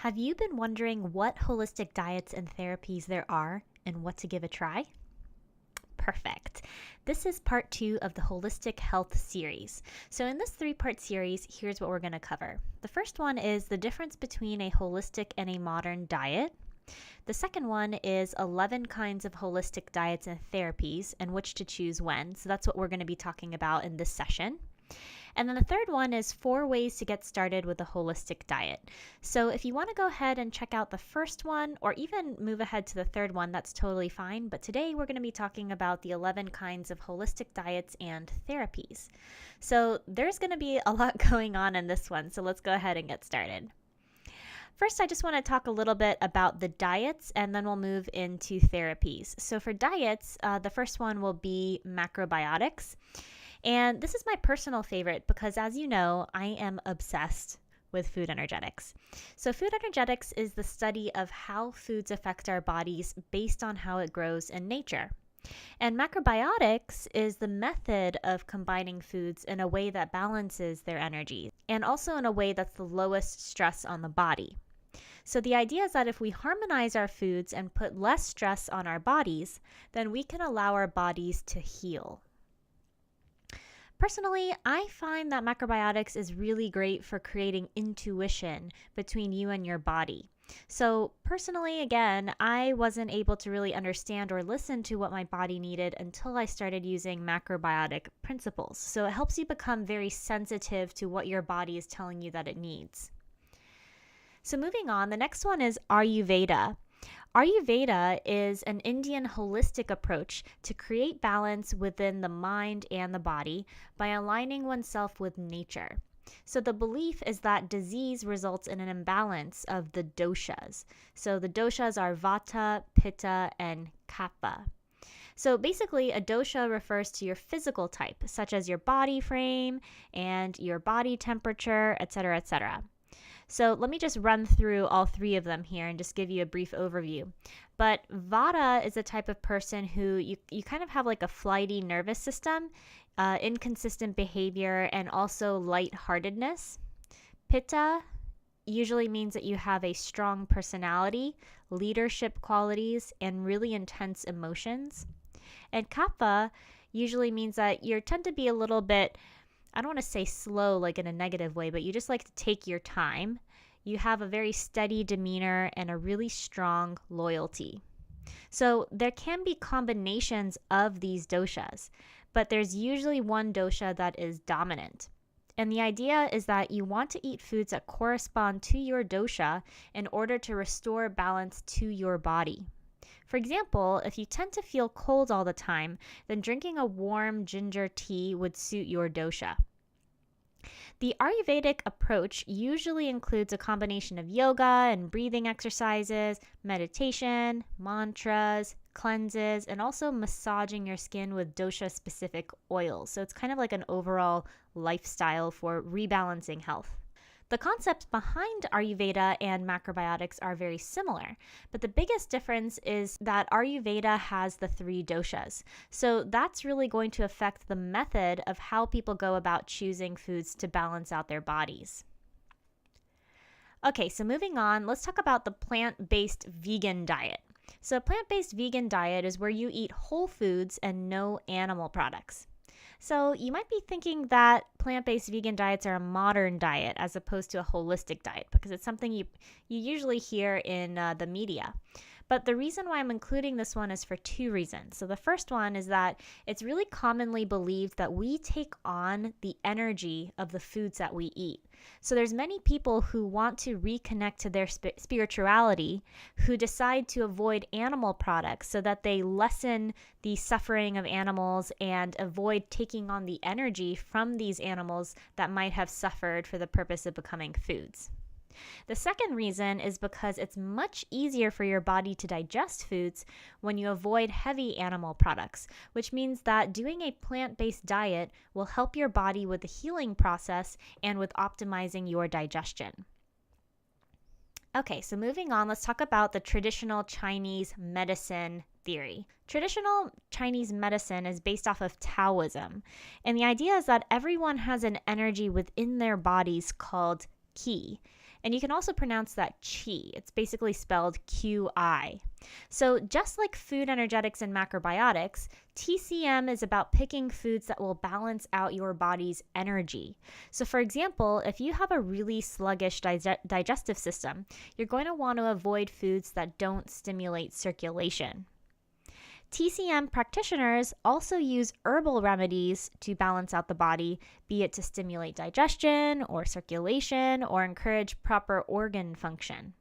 Have you been wondering what holistic diets and therapies there are and what to give a try? Perfect. This is part 2 of the Holistic Health series. So, in this 3-part series, here's what we're going to cover. The first one is the difference between a holistic and a modern diet. The second one is 11 kinds of holistic diets and therapies and which to choose when. So, that's what we're going to be talking about in this session. And then the third one is 4 ways to get started with a holistic diet. So if you want to go ahead and check out the first one or even move ahead to the third one, that's totally fine. But today we're going to be talking about the 11 kinds of holistic diets and therapies. So there's going to be a lot going on in this one. So let's go ahead and get started. First, I just want to talk a little bit about the diets, and then we'll move into therapies. So for diets, the first one will be macrobiotics. And this is my personal favorite because, as you know, I am obsessed with food energetics. So food energetics is the study of how foods affect our bodies based on how it grows in nature. And macrobiotics is the method of combining foods in a way that balances their energy and also in a way that's the lowest stress on the body. So the idea is that if we harmonize our foods and put less stress on our bodies, then we can allow our bodies to heal. Personally, I find that macrobiotics is really great for creating intuition between you and your body. So personally, again, I wasn't able to really understand or listen to what my body needed until I started using macrobiotic principles. So it helps you become very sensitive to what your body is telling you that it needs. So moving on, the next one is Ayurveda. Ayurveda is an Indian holistic approach to create balance within the mind and the body by aligning oneself with nature. So the belief is that disease results in an imbalance of the doshas. So the doshas are Vata, Pitta, and Kapha. So basically, a dosha refers to your physical type, such as your body frame and your body temperature, etc., etc. So let me just run through all 3 of them here and just give you a brief overview. But Vata is a type of person who you kind of have like a flighty nervous system, inconsistent behavior, and also lightheartedness. Pitta usually means that you have a strong personality, leadership qualities, and really intense emotions. And Kapha usually means that you tend to be a little bit, I don't want to say slow like in a negative way, but you just like to take your time. You have a very steady demeanor and a really strong loyalty. So there can be combinations of these doshas, but there's usually one dosha that is dominant. And the idea is that you want to eat foods that correspond to your dosha in order to restore balance to your body. For example, if you tend to feel cold all the time, then drinking a warm ginger tea would suit your dosha. The Ayurvedic approach usually includes a combination of yoga and breathing exercises, meditation, mantras, cleanses, and also massaging your skin with dosha-specific oils. So it's kind of like an overall lifestyle for rebalancing health. The concepts behind Ayurveda and macrobiotics are very similar, but the biggest difference is that Ayurveda has the 3 doshas. So that's really going to affect the method of how people go about choosing foods to balance out their bodies. Okay, so moving on, let's talk about the plant-based vegan diet. So a plant-based vegan diet is where you eat whole foods and no animal products. So you might be thinking that plant-based vegan diets are a modern diet as opposed to a holistic diet because it's something you usually hear in the media. But the reason why I'm including this one is for 2 reasons. So the first one is that it's really commonly believed that we take on the energy of the foods that we eat. So there's many people who want to reconnect to their spirituality who decide to avoid animal products so that they lessen the suffering of animals and avoid taking on the energy from these animals that might have suffered for the purpose of becoming foods. The second reason is because it's much easier for your body to digest foods when you avoid heavy animal products, which means that doing a plant-based diet will help your body with the healing process and with optimizing your digestion. Okay, so moving on, let's talk about the traditional Chinese medicine theory. Traditional Chinese medicine is based off of Taoism, and the idea is that everyone has an energy within their bodies called qi. And you can also pronounce that qi. It's basically spelled QI. So just like food energetics and macrobiotics, TCM is about picking foods that will balance out your body's energy. So for example, if you have a really sluggish digestive system, you're going to want to avoid foods that don't stimulate circulation. TCM practitioners also use herbal remedies to balance out the body, be it to stimulate digestion or circulation or encourage proper organ function.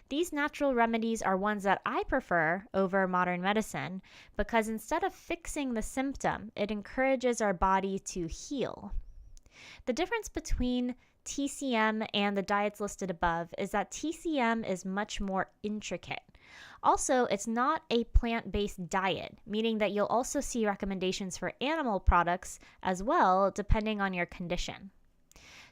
These natural remedies are ones that I prefer over modern medicine because instead of fixing the symptom, it encourages our body to heal. The difference between TCM and the diets listed above is that TCM is much more intricate. Also, it's not a plant-based diet, meaning that you'll also see recommendations for animal products as well, depending on your condition.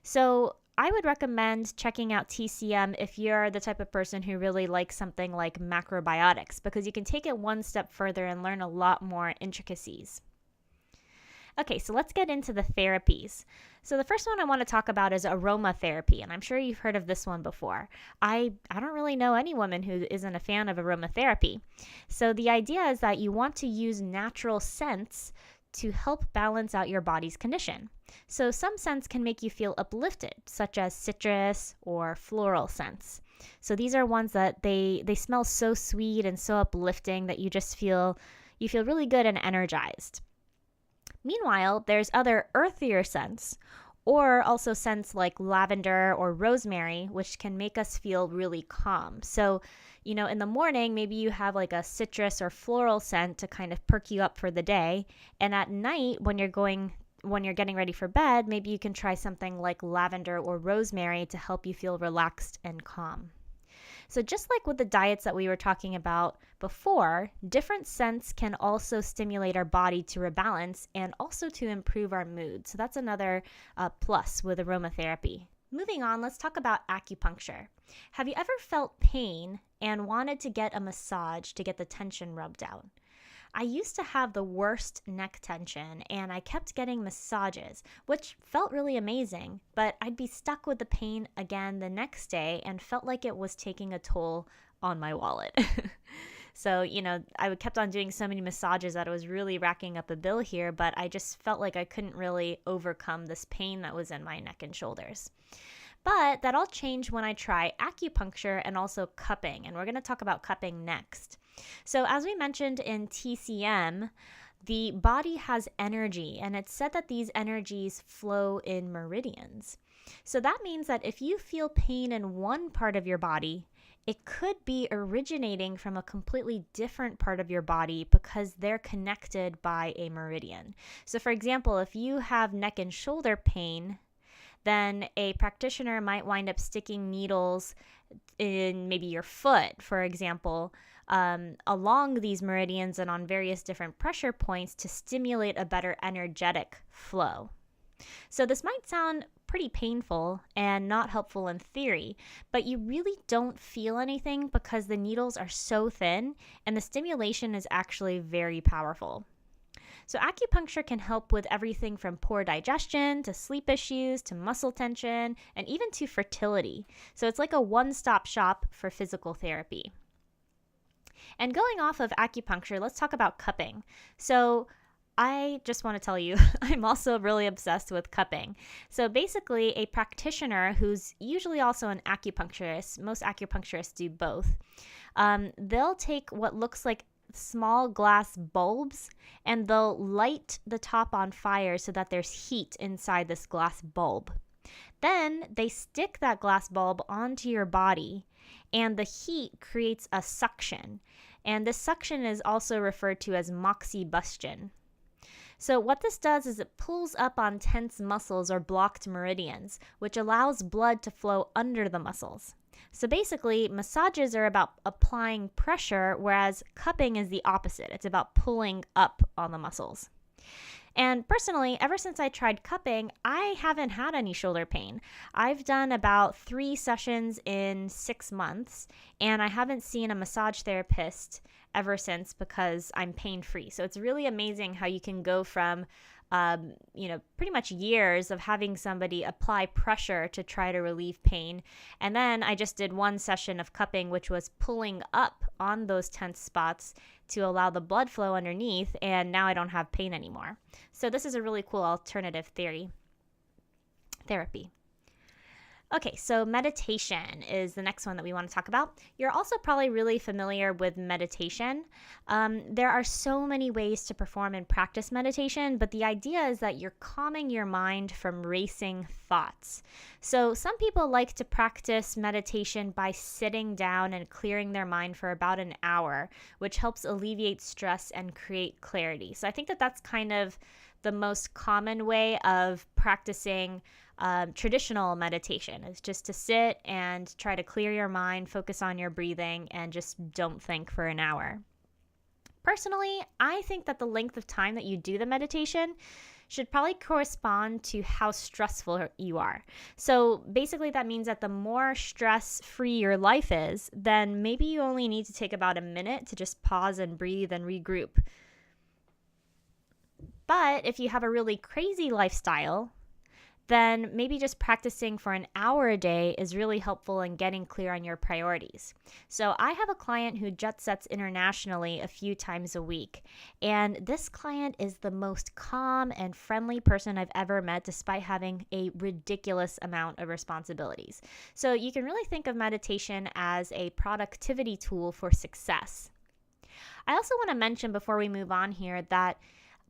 So I would recommend checking out TCM if you're the type of person who really likes something like macrobiotics, because you can take it one step further and learn a lot more intricacies. Okay, so let's get into the therapies. So the first one I want to talk about is aromatherapy, and I'm sure you've heard of this one before. I don't really know any woman who isn't a fan of aromatherapy. So the idea is that you want to use natural scents to help balance out your body's condition. So some scents can make you feel uplifted, such as citrus or floral scents. So these are ones that they smell so sweet and so uplifting that you just feel really good and energized. Meanwhile, there's other earthier scents, or also scents like lavender or rosemary, which can make us feel really calm. So, in the morning, maybe you have like a citrus or floral scent to kind of perk you up for the day. And at night, when you're getting ready for bed, maybe you can try something like lavender or rosemary to help you feel relaxed and calm. So just like with the diets that we were talking about before, different scents can also stimulate our body to rebalance and also to improve our mood. So that's another plus with aromatherapy. Moving on, let's talk about acupuncture. Have you ever felt pain and wanted to get a massage to get the tension rubbed out? I used to have the worst neck tension and I kept getting massages, which felt really amazing, but I'd be stuck with the pain again the next day and felt like it was taking a toll on my wallet. So, I kept on doing so many massages that I was really racking up a bill here, but I just felt like I couldn't really overcome this pain that was in my neck and shoulders. But that all changed when I tried acupuncture and also cupping, and we're going to talk about cupping next. So as we mentioned in TCM, the body has energy, and it's said that these energies flow in meridians. So that means that if you feel pain in one part of your body, it could be originating from a completely different part of your body because they're connected by a meridian. So for example, if you have neck and shoulder pain, then a practitioner might wind up sticking needles in maybe your foot, for example, along these meridians and on various different pressure points to stimulate a better energetic flow. So this might sound pretty painful and not helpful in theory, but you really don't feel anything because the needles are so thin and the stimulation is actually very powerful. So acupuncture can help with everything from poor digestion to sleep issues to muscle tension and even to fertility. So it's like a one-stop shop for physical therapy. And going off of acupuncture, let's talk about cupping. So I just want to tell you, I'm also really obsessed with cupping. So basically, a practitioner who's usually also an acupuncturist, most acupuncturists do both, they'll take what looks like small glass bulbs and they'll light the top on fire so that there's heat inside this glass bulb. Then they stick that glass bulb onto your body and the heat creates a suction. And this suction is also referred to as moxibustion. So what this does is it pulls up on tense muscles or blocked meridians, which allows blood to flow under the muscles. So basically, massages are about applying pressure, whereas cupping is the opposite. It's about pulling up on the muscles. And personally, ever since I tried cupping, I haven't had any shoulder pain. I've done about 3 sessions in 6 months, and I haven't seen a massage therapist ever since because I'm pain-free. So it's really amazing how you can go from pretty much years of having somebody apply pressure to try to relieve pain. And then I just did one session of cupping, which was pulling up on those tense spots to allow the blood flow underneath. And now I don't have pain anymore. So this is a really cool alternative therapy. Okay, so meditation is the next one that we want to talk about. You're also probably really familiar with meditation. There are so many ways to perform and practice meditation, but the idea is that you're calming your mind from racing thoughts. So some people like to practice meditation by sitting down and clearing their mind for about an hour, which helps alleviate stress and create clarity. So I think that that's kind of the most common way of practicing traditional meditation, is just to sit and try to clear your mind, focus on your breathing, and just don't think for an hour. Personally, I think that the length of time that you do the meditation should probably correspond to how stressful you are. So basically that means that the more stress-free your life is, then maybe you only need to take about a minute to just pause and breathe and regroup. But if you have a really crazy lifestyle, then maybe just practicing for an hour a day is really helpful in getting clear on your priorities. So I have a client who jet sets internationally a few times a week, and this client is the most calm and friendly person I've ever met, despite having a ridiculous amount of responsibilities. So you can really think of meditation as a productivity tool for success. I also want to mention before we move on here that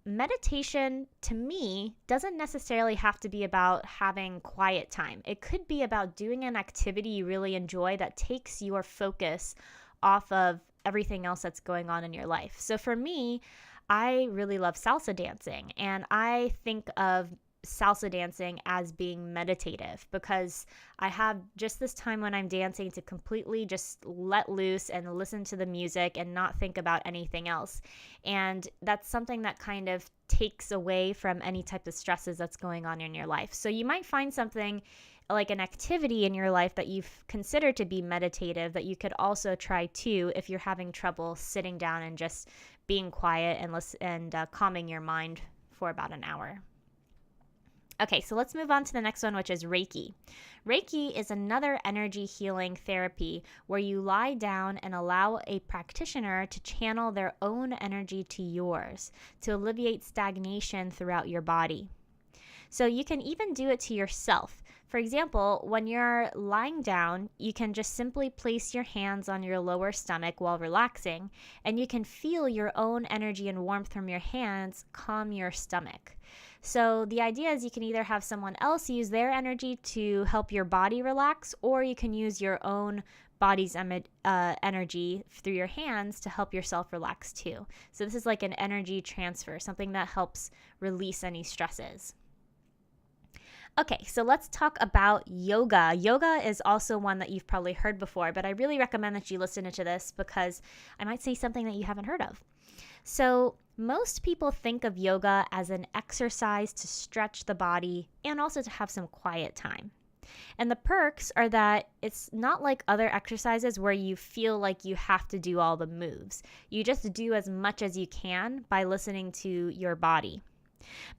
meditation, to me, doesn't necessarily have to be about having quiet time. It could be about doing an activity you really enjoy that takes your focus off of everything else that's going on in your life. So for me, I really love salsa dancing, and I think of salsa dancing as being meditative because I have just this time when I'm dancing to completely just let loose and listen to the music and not think about anything else. And that's something that kind of takes away from any type of stresses that's going on in your life. So you might find something like an activity in your life that you've considered to be meditative that you could also try too if you're having trouble sitting down and just being quiet and calming your mind for about an hour. Okay, so let's move on to the next one, which is Reiki. Reiki is another energy healing therapy where you lie down and allow a practitioner to channel their own energy to yours to alleviate stagnation throughout your body. So you can even do it to yourself. For example, when you're lying down, you can just simply place your hands on your lower stomach while relaxing, and you can feel your own energy and warmth from your hands calm your stomach. So the idea is you can either have someone else use their energy to help your body relax, or you can use your own body's energy through your hands to help yourself relax too. So this is like an energy transfer, something that helps release any stresses. Okay, so let's talk about yoga. Yoga is also one that you've probably heard before, but I really recommend that you listen to this because I might say something that you haven't heard of. So most people think of yoga as an exercise to stretch the body and also to have some quiet time. And the perks are that it's not like other exercises where you feel like you have to do all the moves. You just do as much as you can by listening to your body.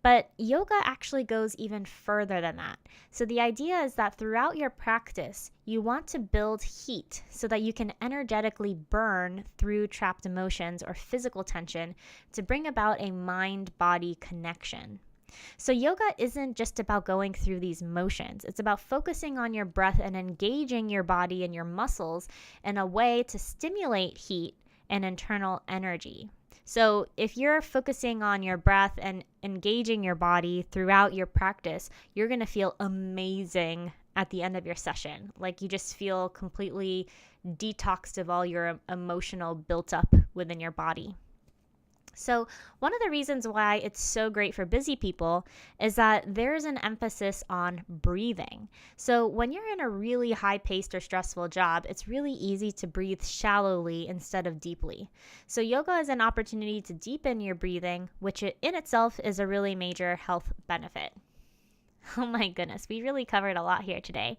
But yoga actually goes even further than that. So the idea is that throughout your practice, you want to build heat so that you can energetically burn through trapped emotions or physical tension to bring about a mind-body connection. So yoga isn't just about going through these motions. It's about focusing on your breath and engaging your body and your muscles in a way to stimulate heat and internal energy. So if you're focusing on your breath and engaging your body throughout your practice, you're going to feel amazing at the end of your session. Like you just feel completely detoxed of all your emotional built up within your body. So one of the reasons why it's so great for busy people is that there's an emphasis on breathing. So when you're in a really high-paced or stressful job, it's really easy to breathe shallowly instead of deeply. So yoga is an opportunity to deepen your breathing, which in itself is a really major health benefit. Oh my goodness, we really covered a lot here today.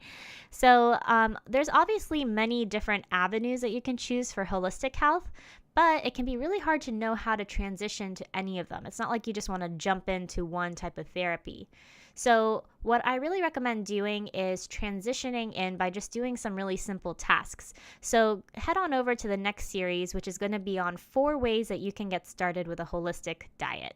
So, there's obviously many different avenues that you can choose for holistic health, but it can be really hard to know how to transition to any of them. It's not like you just want to jump into one type of therapy. So, what I really recommend doing is transitioning in by just doing some really simple tasks. So, head on over to the next series, which is going to be on 4 ways that you can get started with a holistic diet.